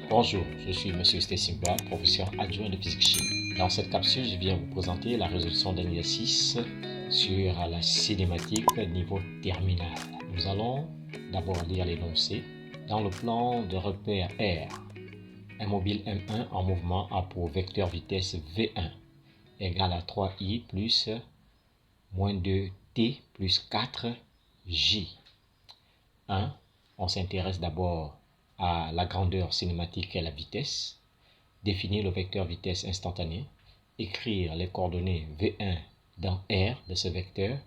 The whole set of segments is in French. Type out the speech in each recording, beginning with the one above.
Bonjour, je suis Monsieur Stésimba, professeur adjoint de physique-chimie. Dans cette capsule, je viens vous présenter la résolution d'un exercice sur la cinématique niveau terminal. Nous allons d'abord lire l'énoncé. Dans le plan de repère R, un mobile M1 en mouvement a pour vecteur vitesse V1 égale à 3i plus moins 2t plus 4j. 1. On s'intéresse d'abord à la grandeur cinématique et la vitesse, définir le vecteur vitesse instantanée, écrire les coordonnées V1 dans R de ce vecteur,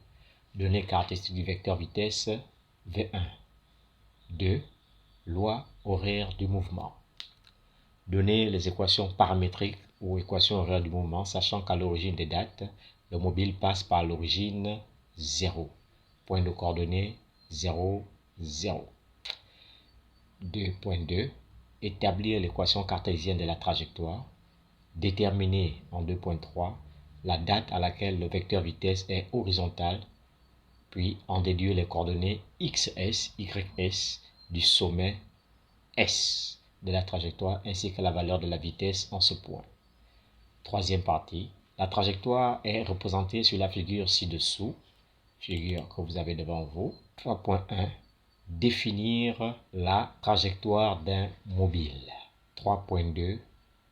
donner caractéristique du vecteur vitesse V1. 2. Loi horaire du mouvement. Donner les équations paramétriques ou équations horaires du mouvement, sachant qu'à l'origine des dates, le mobile passe par l'origine 0. Point de coordonnées 0, 0. 2.2. Établir l'équation cartésienne de la trajectoire. Déterminer en 2.3 la date à laquelle le vecteur vitesse est horizontal, puis en déduire les coordonnées xs, ys du sommet S de la trajectoire ainsi que la valeur de la vitesse en ce point. Troisième partie. La trajectoire est représentée sur la figure ci-dessous, figure que vous avez devant vous. 3.1. Définir la trajectoire d'un mobile. 3.2.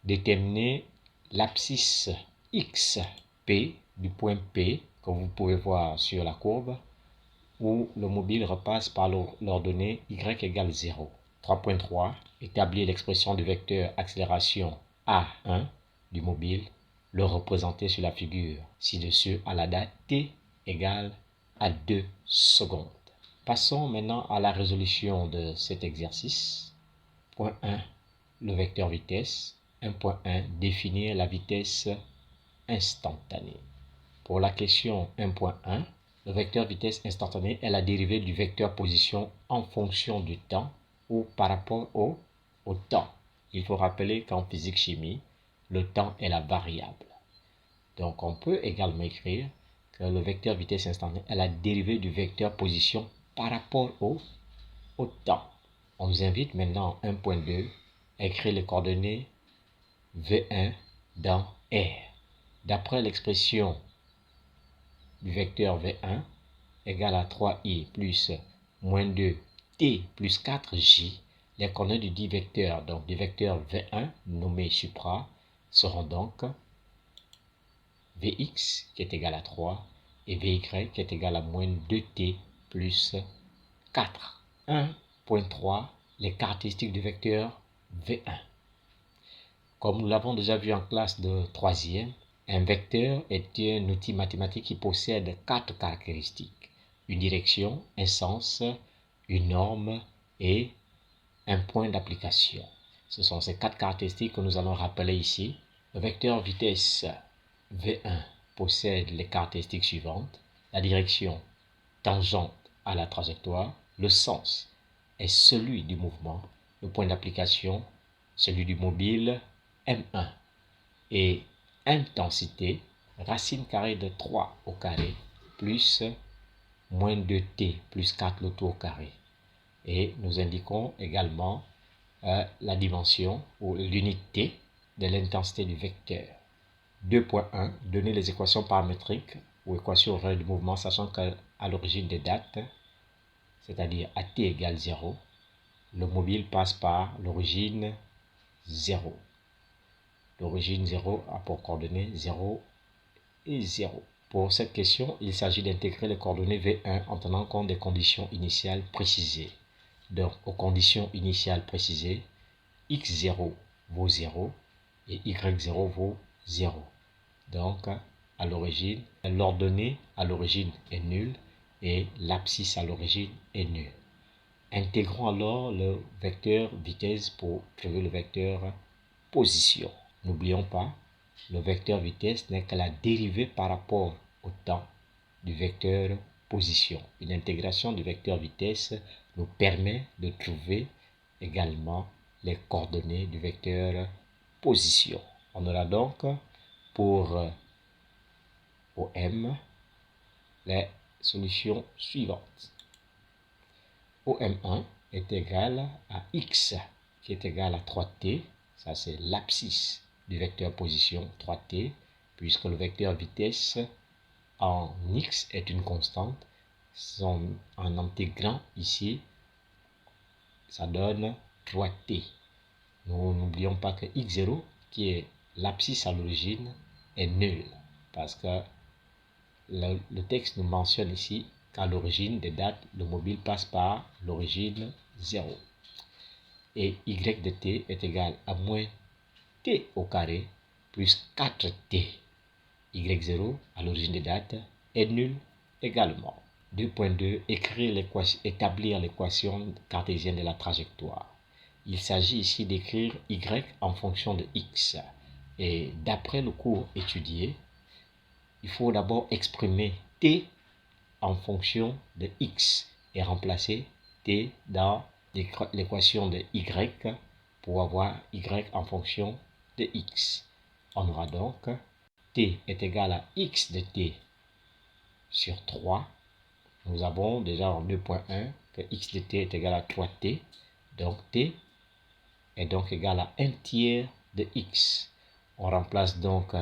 Déterminer l'abscisse XP du point P que vous pouvez voir sur la courbe où le mobile repasse par l'ordonnée y égale 0. 3.3. Établir l'expression du vecteur accélération A1 du mobile, le représenter sur la figure ci-dessus à la date t égale à 2 secondes. Passons maintenant à la résolution de cet exercice. Point 1. Le vecteur vitesse. 1.1. Définir la vitesse instantanée. Pour la question 1.1, le vecteur vitesse instantanée est la dérivée du vecteur position en fonction du temps ou par rapport au temps. Il faut rappeler qu'en physique-chimie, le temps est la variable. Donc on peut également écrire que le vecteur vitesse instantanée est la dérivée du vecteur position par rapport au temps. On nous invite maintenant en 1.2 à écrire les coordonnées V1 dans R. D'après l'expression du vecteur V1 égale à 3i plus moins 2t plus 4j, les coordonnées du dit vecteur, donc du vecteur V1 nommé supra, seront donc Vx qui est égal à 3 et Vy qui est égal à moins 2t plus 4. 1.3. Les caractéristiques du vecteur V1. Comme nous l'avons déjà vu en classe de 3e, un vecteur est un outil mathématique qui possède 4 caractéristiques. Une direction, un sens, une norme et un point d'application. Ce sont ces 4 caractéristiques que nous allons rappeler ici. Le vecteur vitesse V1 possède les caractéristiques suivantes. La direction tangente à la trajectoire. Le sens est celui du mouvement. Le point d'application, celui du mobile M1. Et intensité, racine carrée de 3 au carré plus moins 2t plus 4 le tout au carré. Et nous indiquons également la dimension ou l'unité de l'intensité du vecteur. 2.1. Donner les équations paramétriques ou équations horaires du mouvement, sachant qu'à l'origine des dates, c'est-à-dire à t égale 0, le mobile passe par l'origine 0. L'origine 0 a pour coordonnées 0 et 0. Pour cette question, il s'agit d'intégrer les coordonnées V1 en tenant compte des conditions initiales précisées. Donc, aux conditions initiales précisées, x0 vaut 0 et y0 vaut 0. Donc, à l'origine, l'ordonnée à l'origine est nulle et l'abscisse à l'origine est nulle. Intégrons alors le vecteur vitesse pour trouver le vecteur position. N'oublions pas, le vecteur vitesse n'est que la dérivée par rapport au temps du vecteur position. Une intégration du vecteur vitesse nous permet de trouver également les coordonnées du vecteur position. On aura donc pour OM les solutions suivantes. OM1 est égal à X qui est égal à 3t, ça c'est l'abscisse du vecteur position 3t, puisque le vecteur vitesse en X est une constante, en intégrant ici, ça donne 3t. Nous n'oublions pas que X0, qui est l'abscisse à l'origine, est nul, parce que le texte nous mentionne ici qu'à l'origine des dates, le mobile passe par l'origine 0. Et y de t est égal à moins t au carré plus 4t. Y0 à l'origine des dates est nul également. 2.2. Établir l'équation cartésienne de la trajectoire. Il s'agit ici d'écrire y en fonction de x. Et d'après le cours étudié, il faut d'abord exprimer t en fonction de x et remplacer t dans l'équation de y pour avoir y en fonction de x. On aura donc t est égal à x de t sur 3. Nous avons déjà en 2.1 que x de t est égal à 3t. Donc t est donc égal à 1 tiers de x. On remplace donc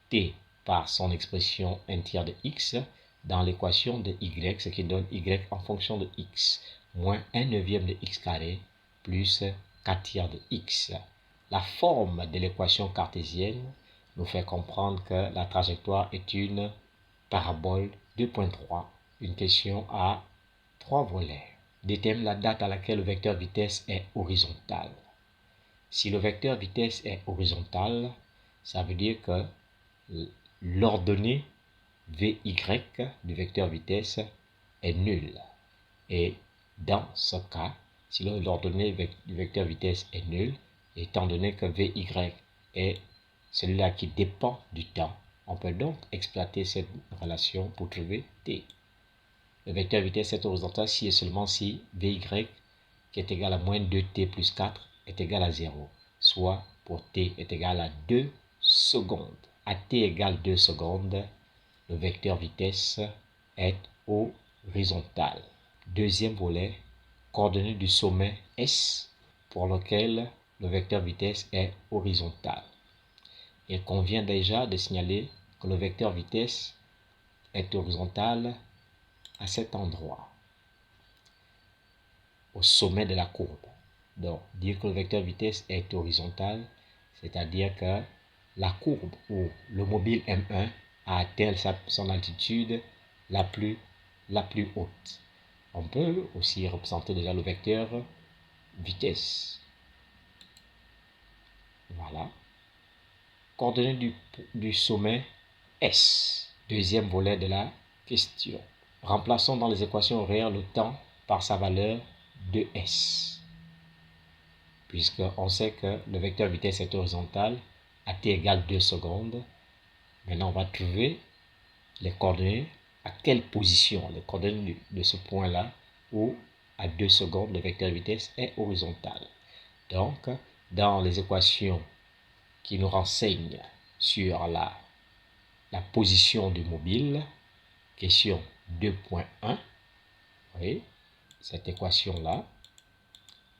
t par son expression 1 tiers de x dans l'équation de y, ce qui donne y en fonction de x, moins 1 neuvième de x carré plus 4 tiers de x. La forme de l'équation cartésienne nous fait comprendre que la trajectoire est une parabole 2.3, une question à 3 volets. Détermine la date à laquelle le vecteur vitesse est horizontal. Si le vecteur vitesse est horizontal, ça veut dire que l'ordonnée Vy du vecteur vitesse est nulle. Et dans ce cas, si l'ordonnée du vecteur vitesse est nulle, étant donné que Vy est celui-là qui dépend du temps, on peut donc exploiter cette relation pour trouver t. Le vecteur vitesse est horizontal si et seulement si Vy qui est égal à moins 2t plus 4 est égal à 0, soit pour t est égal à 2 secondes. À t égale 2 secondes, le vecteur vitesse est horizontal. Deuxième volet, coordonnées du sommet S pour lequel le vecteur vitesse est horizontal. Il convient déjà de signaler que le vecteur vitesse est horizontal à cet endroit, au sommet de la courbe. Donc, dire que le vecteur vitesse est horizontal, c'est-à-dire que la courbe où le mobile M1 a atteint son altitude la plus haute. On peut aussi représenter déjà le vecteur vitesse. Voilà. Coordonnées du sommet S. Deuxième volet de la question. Remplaçons dans les équations réelles le temps par sa valeur de S. Puisqu'on sait que le vecteur vitesse est horizontal, à t égale 2 secondes. Maintenant, on va trouver les coordonnées, à quelle position, les coordonnées de ce point-là, où à 2 secondes, le vecteur vitesse est horizontal. Donc, dans les équations qui nous renseignent sur la position du mobile, question 2.1, oui, cette équation-là,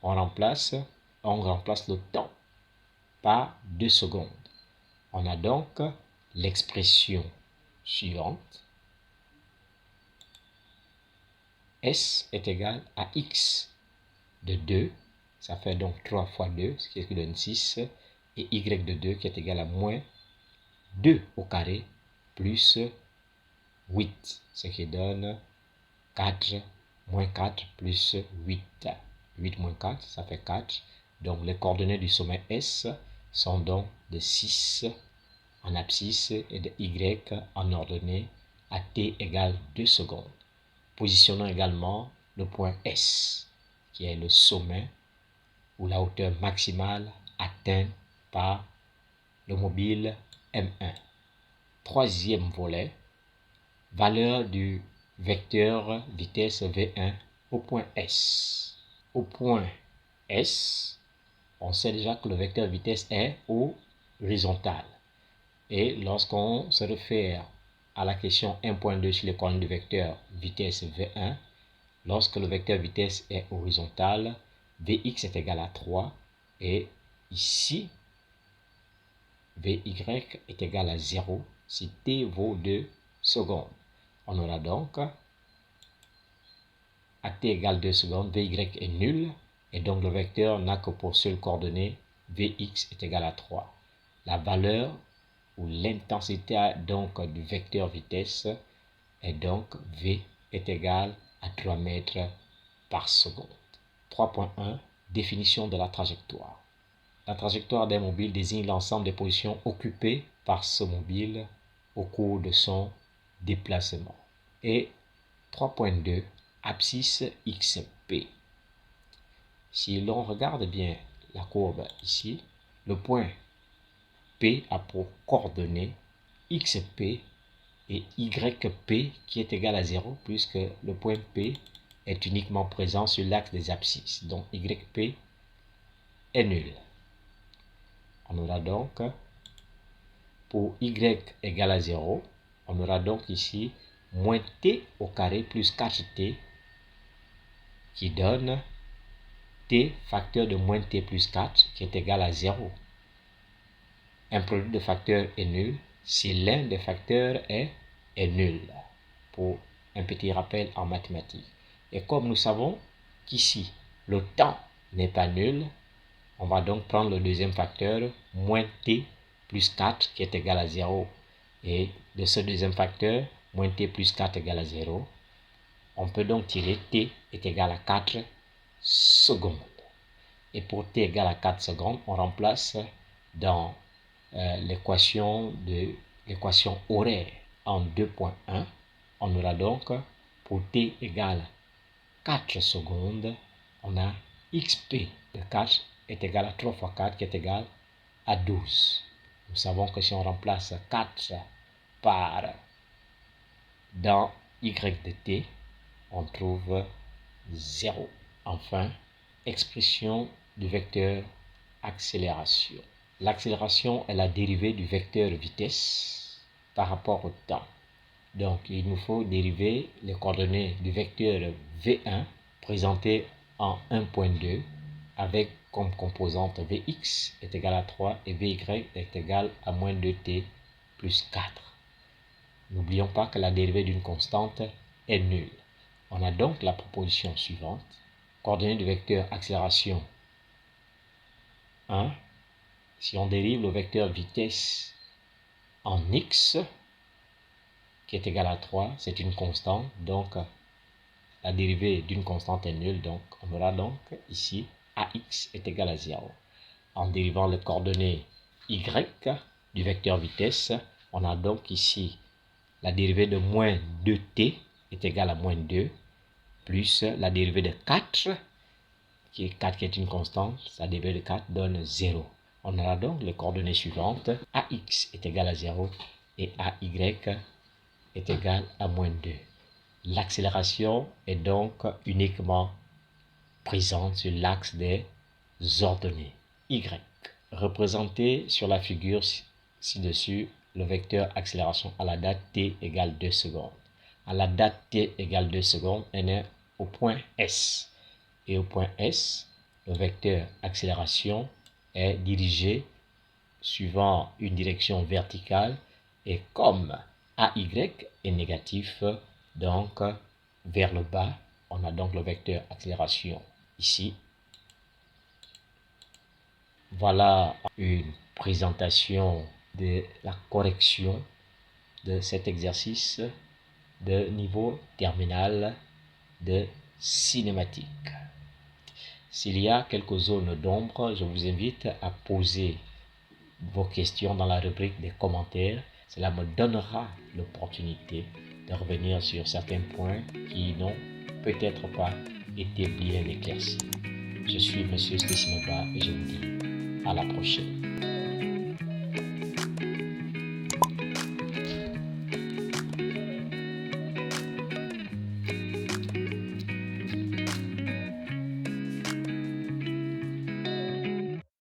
on remplace le temps par 2 secondes. On a donc l'expression suivante. S est égal à x de 2, ça fait donc 3 fois 2, ce qui donne 6, et y de 2 qui est égal à moins 2 au carré plus 8, ce qui donne 4, moins 4 plus 8. 8 moins 4, ça fait 4. Donc les coordonnées du sommet S sont donc de 6 en abscisse et de y en ordonnée à t égale 2 secondes. Positionnons également le point S, qui est le sommet ou la hauteur maximale atteinte par le mobile M1. Troisième volet, valeur du vecteur vitesse V1 au point S. Au point S, on sait déjà que le vecteur vitesse est horizontal. Et lorsqu'on se réfère à la question 1.2 sur les coordonnées du vecteur vitesse V1, Lorsque le vecteur vitesse est horizontal, Vx est égal à 3 et ici, Vy est égal à 0 si t vaut 2 secondes. On aura donc à t égale 2 secondes, Vy est nul et donc le vecteur n'a que pour seule coordonnée Vx est égal à 3. La valeur ou l'intensité donc du vecteur vitesse est donc V est égal à 3 mètres par seconde. 3.1 Définition de la trajectoire. La trajectoire d'un mobile désigne l'ensemble des positions occupées par ce mobile au cours de son déplacement. Et 3.2 Abscisse XP. Si l'on regarde bien la courbe ici, le point P a pour coordonnées XP et YP qui est égal à 0 puisque le point P est uniquement présent sur l'axe des abscisses. Donc YP est nul. On aura donc pour Y égale à 0, on aura donc ici moins T au carré plus 4T qui donne T facteur de moins T plus 4 qui est égal à 0. Un produit de facteurs est nul si l'un des facteurs est nul. Pour un petit rappel en mathématiques. Et comme nous savons qu'ici, le temps n'est pas nul, on va donc prendre le deuxième facteur, moins t plus 4 qui est égal à 0. Et de ce deuxième facteur, moins t plus 4 égale à 0, on peut donc tirer t est égal à 4 secondes. Et pour t égale à 4 secondes, on remplace dans l'équation horaire en 2.1. On aura donc pour t égale 4 secondes, on a xp de 4 est égal à 3 fois 4 qui est égal à 12. Nous savons que si on remplace 4 par dans y de t, on trouve 0. Enfin, expression du vecteur accélération. L'accélération est la dérivée du vecteur vitesse par rapport au temps. Donc, il nous faut dériver les coordonnées du vecteur V1 présenté en 1.2 avec comme composante Vx est égal à 3 et Vy est égal à moins 2t plus 4. N'oublions pas que la dérivée d'une constante est nulle. On a donc la proposition suivante. Coordonnées du vecteur accélération 1. Si on dérive le vecteur vitesse en x, qui est égal à 3, c'est une constante, donc la dérivée d'une constante est nulle, donc on aura donc ici ax est égal à 0. En dérivant les coordonnées y du vecteur vitesse, on a donc ici la dérivée de moins 2t est égale à moins 2, plus la dérivée de 4, qui est une constante, sa dérivée de 4 donne 0. On aura donc les coordonnées suivantes, ax est égal à 0 et ay est égal à moins 2. L'accélération est donc uniquement présente sur l'axe des ordonnées y. Représenté sur la figure ci-dessus, le vecteur accélération à la date t égale 2 secondes. À la date t égale 2 secondes, on est au point S. Et au point S, le vecteur accélération est dirigé suivant une direction verticale et comme AY est négatif, donc vers le bas, on a donc le vecteur accélération ici. Voilà une présentation de la correction de cet exercice de niveau terminal de cinématique. S'il y a quelques zones d'ombre, je vous invite à poser vos questions dans la rubrique des commentaires. Cela me donnera l'opportunité de revenir sur certains points qui n'ont peut-être pas été bien éclaircis. Je suis M. Spécimen et je vous dis à la prochaine.